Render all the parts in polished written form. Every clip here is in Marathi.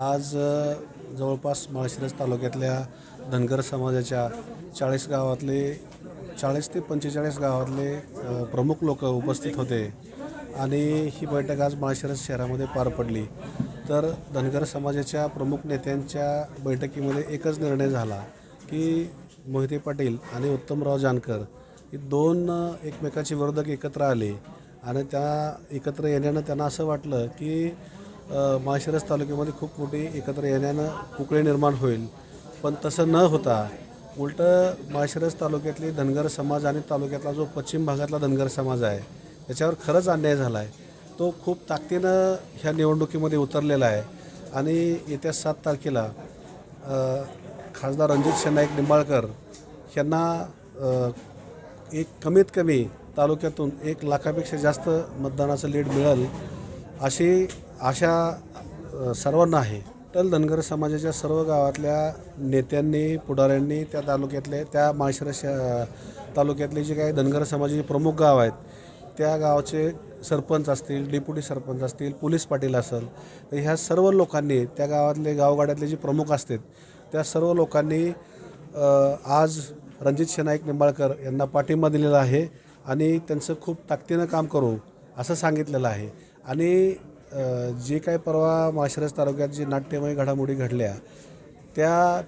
आज जवळपास माळशिरस तालुक्यातल्या धनगर समाजाच्या 40 गावातले 40 ते 45 गावातले प्रमुख लोक उपस्थित होते आणि ही बैठक आज माळशिरस शहरामध्ये पार पडली। तर धनगर समाजाच्या प्रमुख नेत्यांच्या बैठकीमध्ये एकच निर्णय झाला की मोहिते पाटील आणि उत्तमराव जानकर हे दोन एकमेकाचे विरोधक एकत्र आले आणि त्या एकत्र येण्यानं त्यांना असं वाटलं की माळशिरस तालुक्यामध्ये खूप मोठी एकत्र येण्यानं पोकळी निर्माण होईल, पण तसं न होता उलटं माळशिरस तालुक्यातली धनगर समाज आणि तालुक्यातला जो पश्चिम भागातला धनगर समाज आहे त्याच्यावर खरंच अन्याय झाला आहे। तो खूप ताकदीनं ह्या निवडणुकीमध्ये उतरलेला आहे आणि येत्या 7 तारखेला खासदार रणजित शनाईक निंबाळकर यांना एक कमीत कमी तालुक्यातून 1 लाखापेक्षा जास्त मतदानाचं लीड मिळेल अशी आशा सर्वांना आहे। तर धनगर समाजाच्या सर्व गावातल्या नेत्यांनी पुढाऱ्यांनी त्या तालुक्यातले त्या माळशिरस तालुक्यातले जे काही धनगर समाजाचे प्रमुख गाव आहेत त्या गावाचे सरपंच असतील, डेप्युटी सरपंच असतील, पोलीस पाटील असेल, ह्या सर्व लोकांनी त्या गावातले गावगाड्यातले जे प्रमुख असतात त्या सर्व लोकांनी आज रणजित शनाईक निंबाळकर यांना पाठिंबा दिलेला आहे आणि त्यांचं खूप ताकदीनं काम करू असं सांगितलेलं आहे। आणि जे काही परवा माळशिरस तालुक्यात जी नाट्यमय घडामोडी घडल्या त्या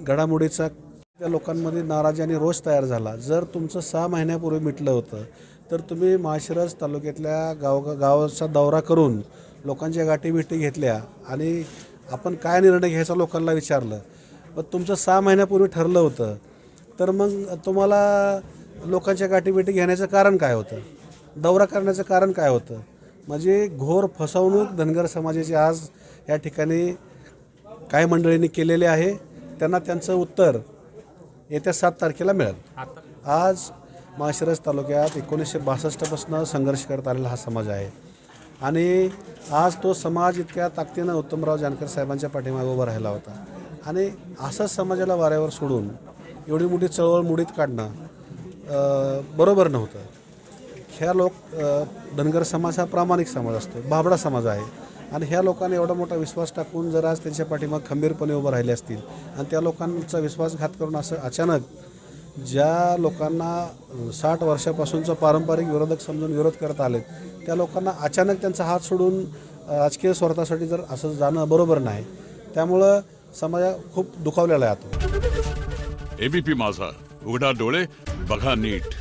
घडामोडीचा त्या लोकांमध्ये नाराजी आणि रोष तयार झाला। जर तुमचं 6 महिन्यापूर्वी मिटलं होतं तर तुम्ही माळशिरस तालुक्यातल्या गावाचा दौरा करून लोकांच्या गाठीभेटी घेतल्या आणि आपण काय निर्णय घ्यायचा लोकांना विचारलं, पण तुमचं 6 महिन्यापूर्वी ठरलं होतं, तर मग तुम्हाला लोकांच्या गाठीभेटी घेण्याचं कारण काय होतं, दौरा करण्याचं कारण काय होतं? म्हणजे घोर फसवणूक धनगर समाजाची आज या ठिकाणी काही मंडळींनी केलेले आहे। त्यांना त्यांचं उत्तर येत्या 7 तारखेला मिळेल। आज माळशिरस तालुक्यात 1962 पासून संघर्ष करत आलेला हा समाज आहे आणि आज तो समाज इतक्या ताकदीनं उत्तमराव जानकर साहेबांच्या पाठीमागे उभा राहिला होता आणि असंच समाजाला वाऱ्यावर सोडून एवढी मोठी चळवळ मुडीत काढणं बरोबर नव्हतं। ह्या धनगर समाज हा प्रामाणिक समाज असतो, बाबडा समाज आहे आणि ह्या लोकांनी एवढा मोठा विश्वास टाकून जर आज त्यांच्या पाठीमागे खंबीरपणे उभं राहिले असतील आणि त्या लोकांचा विश्वासघात करून असं अचानक ज्या लोकांना 60 वर्षापासूनचा पारंपरिक विरोधक समजून विरोध करत आले त्या लोकांना अचानक त्यांचा हात सोडून राजकीय स्वार्थासाठी जर असं जाणं बरोबर नाही। त्यामुळं समाज खूप दुखावलेला आहे आता। एबीपी माझा, उघडा डोळे बघा नीट।